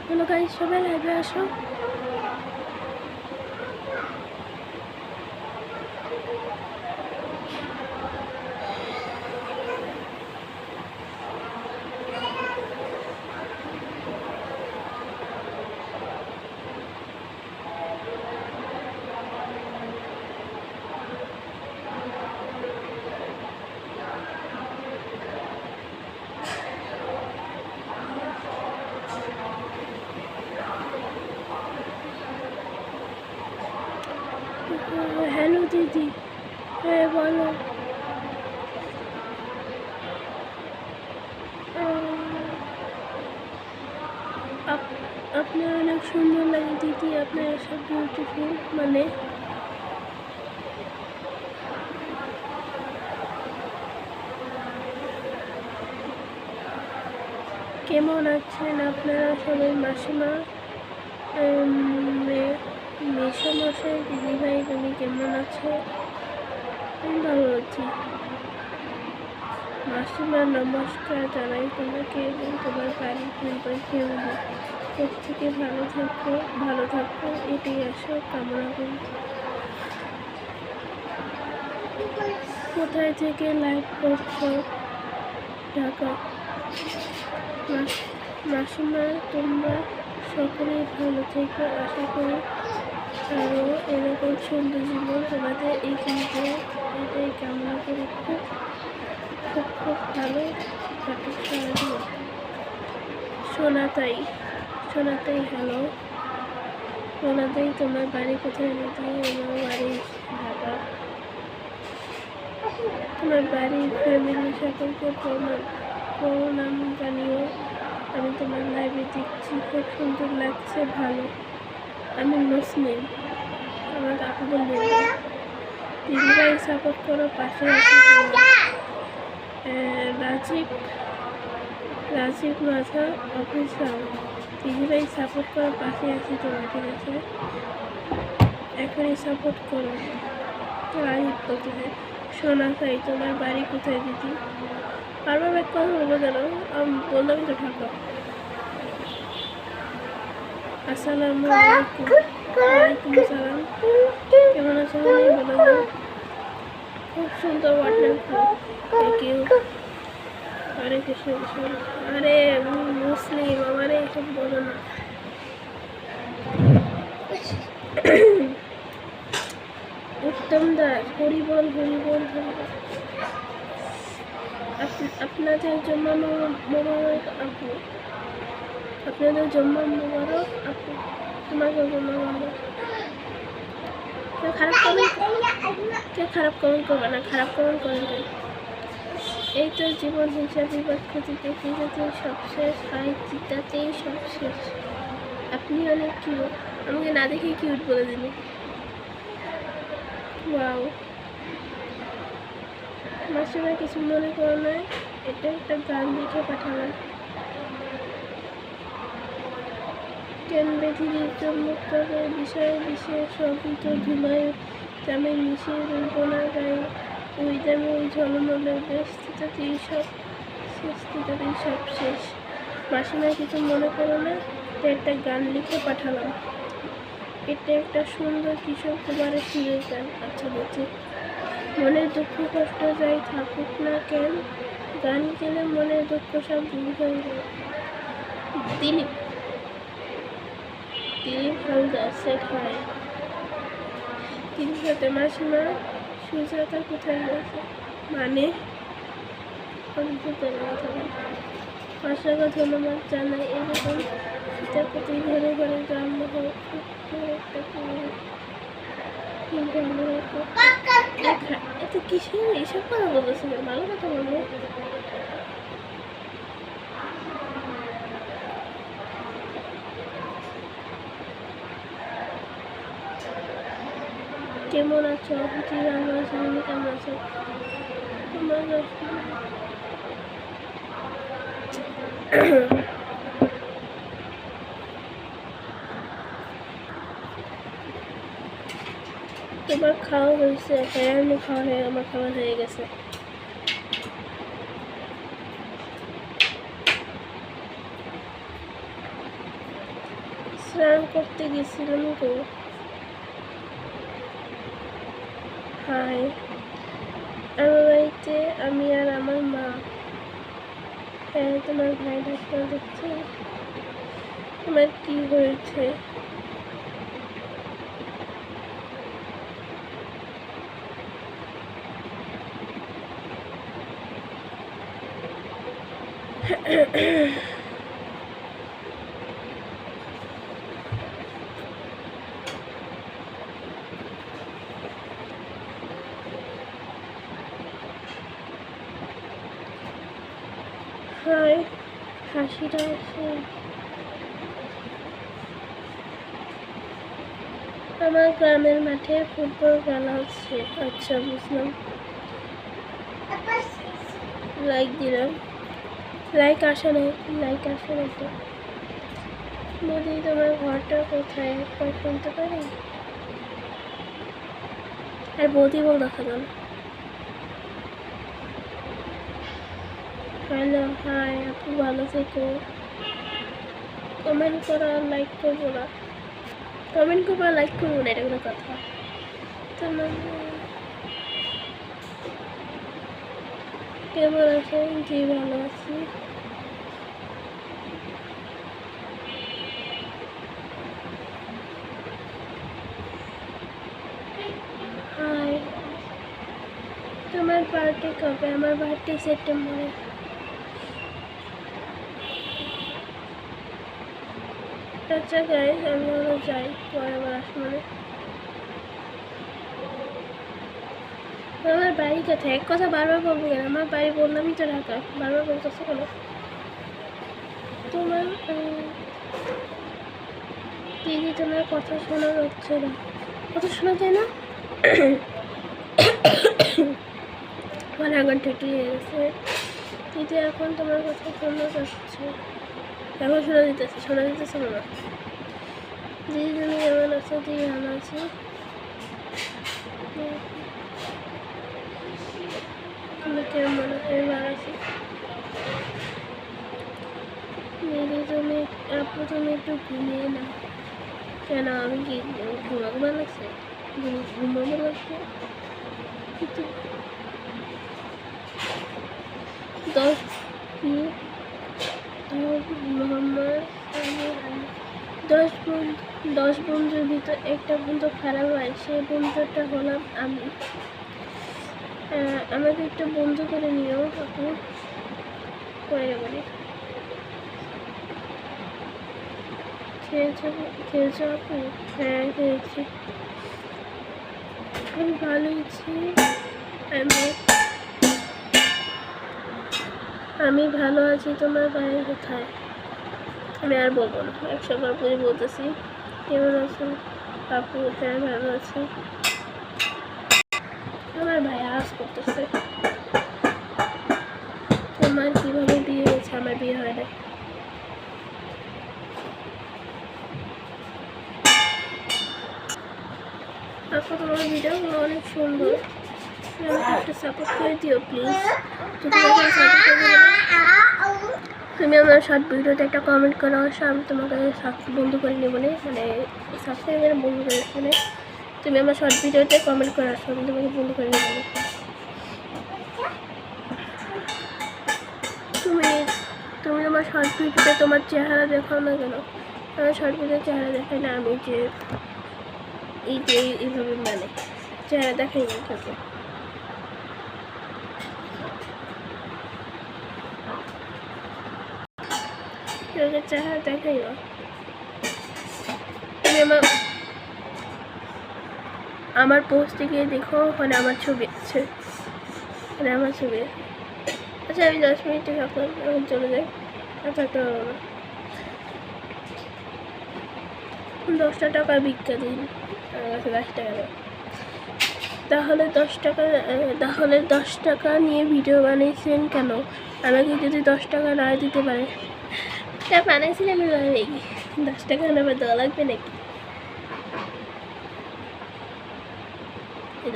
Hello guys, সবাই লাইভে আসো। হ্যালো দিদি, হ্যাঁ বলো। আপনার অনেক সুন্দর লাগে দিদি, আপনার সব বিউটিফুল। মানে কেমন আছেন আপনারা সবাই? মাসিমা, মেসমশাই, দিদিভাই, তুমি কেমন আছো? আমি ভালো আছি। মাসিমা নমস্কার জানাই তোমাকে এবং তোমার বাড়ির মেম্বার ফ্যামিলি প্রত্যেকে ভালো থাকো এটাই আশা কামনা করি। কোথায় থেকে লাইভ করছো? ঢাকা। মাসিমা তোমরা সকলেই ভালো থেকো, আশা করি আরও এরকম সুন্দর জীবন তোমাদের এইখানে এটাই কামনা করি। খুব ভালো কাটুক সারাদিন। সোনাতাই, হ্যালো সোনাতাই, তোমার বাড়ি কোথায়? দিদি আমার বাড়ি ঢাকা। তোমার বাড়ির ফ্যামিলি সকলকে প্রণাম জানিও। আমি তোমার লাইভে দেখছি, খুব সুন্দর লাগছে, ভালো। আমি মুসলিম, আমার কাকু বললেন দিদিভাই সাপোর্ট করো, পাশে আছি। রাজীব মাঝা অফিসার, দিদিভাই সাপোর্ট করো, পাশে আছি তোমার, ঠিক আছে? এখনই সাপোর্ট করো। রাজীব বলতে হয় সোনা খাই, তোমার বাড়ি কোথায় দিদি? বারবার এক কথা বলবো কেন? বললাম তো ঢাকা। আসসালামু আলাইকুম। ওয়ালাইকুম আসসালাম, কেমন আছো? বলো। খুব সুন্দর ওয়াটার, থ্যাংক ইউ। আরে কৃষ্ণ কৃষ্ণ, আরে মুসলিম, আমার এইসব বলো না। উত্তম দাস, হরিবল হরিবল হরিবল। আপনাদের জম্মা মোবারক আপু, আপনাদের জম্মা মোবারক আপু, তোমাকে জম্মা মোবারক। খারাপ কমেন্ট করবে না, খারাপ কমেন্ট করেন। এই তো জীবন, হিংসা বিবাদ ক্ষতিতে ফিরতেই সব শেষ হয়, চিতাতেই সব শেষ। আপনি অনেক কিউট, আমাকে না দেখে কিউট বলে দিলেন। ওয়াও, মাসিমা কিছু মনে করো না, এটা একটা গান লিখে পাঠালাম। কেন বেধির চমক তবে বিষয়ে বিশেষ সবই তো ধুলায় জামে মিশিয়ে রূপনা গায়ে, ওই দামে ওই ঝলমলের বেশ স্থিতাতেই সব শেষ। মাসিমা কিছু মনে করো না, এটা একটা গান লিখে পাঠালাম। এটা একটা সুন্দর কিশোর কুমারের সুরের গান। আচ্ছা বলছি, মনের দুঃখ কষ্ট যাই থাকুক না কেন, গান গেলে মনের দুঃখ সব দূর হয়ে যায়। দিলীপ হালদার, সেট হয়। তিন সাথে মাসিমা সুজাতা কোথায় গেছে? মানে মাসাকে ধন্যবাদ জানাই, এরকম সীতাপতি ঘরে ঘরে জন্ম হোক, এত কিসে এইসব কথা বলতেছিল? ভালো কথা বলবো। কেমন আছো? জি ভালো আছো। তুমি কেমন আছো? তোমার খাওয়া হয়েছে? হ্যাঁ, আমি আমার খাওয়া হয়ে গেছে। স্নান করতে গেছিলাম তো। হাই, আমার বাড়িতে আমি আর আমার মা। হ্যাঁ, তোমার ভাই ডাক্তার দেখছে। তোমার কি হয়েছে? হাই, হাসিটা আসে। আমার গ্রামের মাঠে ফুটবল খেলা হচ্ছে। আচ্ছা, বুঝলাম। লাইক দিলাম। লাইক আসে না তো। বৌদি, তোমার ঘরটা কোথায় একবার শুনতে পারি? আর বৌদি বল দেখা যান। হ্যালো, হাই আপু, ভালো থেকো। কমেন্ট করো আর লাইক করবো না। কমেন্ট করবো আর লাইক করবো না, এটা কোনো কথা? তোমার কেমন আছেন? জি, ভালো আছি। হাই, তোমার বার্থডে কবে? আমার বার্থডে সেপ্টেম্বরে। আচ্ছা গাইস, আমি হলো যাই, পরে বার আসবো। আমার বাড়ি কোথায়? এক কথা বারবার বলবো কেন? আমার বাড়ি বললামই তো ঢাকা, বারবার বলতেছো কেন? তোমার দিদি, তোমার কথা শোনা যাচ্ছে না। কথা শোনা যায় না? আমার এখন ঠেটি হয়ে গেছে। দিদি, এখন তোমার কথা শোনা যাচ্ছে। এখন শোনা দিতেছে না। দিদি, তুমি কেমন আছো? দিদি, ভালো আছি। তুমি কেমন আছো? আমি ভালো আছি। দিদি, তুমি একটু ঘুমিয়ে না। কেন, আমি কি ঘুমাবো ভালো লাগছে? ঘুমাবো লাগছে। কিন্তু 10 বন্ধুর ভিতর একটা বন্ধু খারাপ হয়, সেই বন্ধুটা হলাম আমি। আমাকে একটা বন্ধু করে নিও আপু। করে বলি, খেয়েছো আপু? হ্যাঁ, খেয়েছি। আমি ভালো আছি। আমি ভালো আছি। তোমার বাড়ি কোথায়? আমি আর বলবো না, 100বার করে বলতেছি। কেমন আছো আপু? হ্যাঁ, ভালো আছি। আমার ভাই আওয়াজ করতেছে। তোমার কিভাবে বিয়ে হয়েছে? আমার বিয়ে হয় না। আপু, তোমার ভিডিওগুলো অনেক সুন্দর। আমাকে একটু সাপোর্ট করে দিও প্লিজ। তুমি আমার শর্ট ভিডিওতে একটা কমেন্ট করো, আমি তোমাকে বন্ধু করে নিই বলে, মানে সাবস্ক্রাইবার বন্ধু করে বলে। তুমি আমার শর্ট ভিডিওতে কমেন্ট করে আসো, আমি তোমাকে বন্ধু করে নিই বলে। তুমি আমার শর্ট ভিডিওতে তোমার চেহারা দেখাও না কেন? আমার শর্ট ভিডিওর চেহারা দেখাই না, আমি যে এইভাবে মানে চেহারা দেখাই না থাকে। চেহারা দেখাই না। তুমি আমার পোস্টে গিয়ে দেখো, ওখানে আমার ছবি আছে। আচ্ছা, আমি 10 মিনিটে থাকলাম, এখন চলে যাই। আর থাকতে পারবো না। 10টা টাকা ভিক্ষা দিন, আমার কাছে 10 টাকা নেই। তাহলে 10 টাকা নিয়ে ভিডিও বানিয়েছেন কেন? আমাকে যদি 10 টাকা না দিতে পারে, তা বানাইছিলাম এভাবে। 10 টাকা আমার দেওয়া লাগবে নাকি?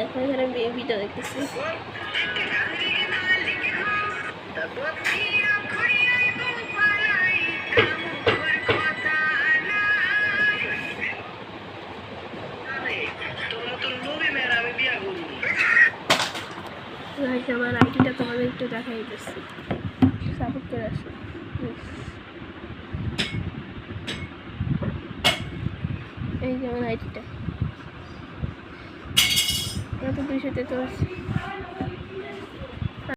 দেখো, এখানে ভিডিও দেখতেছি। গাইস আমার আইডিটা তোমাদের একটু দেখাই দিচ্ছি, সাপোর্ট করে আসো। এই যে আমার আইডিটা, আমরা তো 200-তে তো আছি।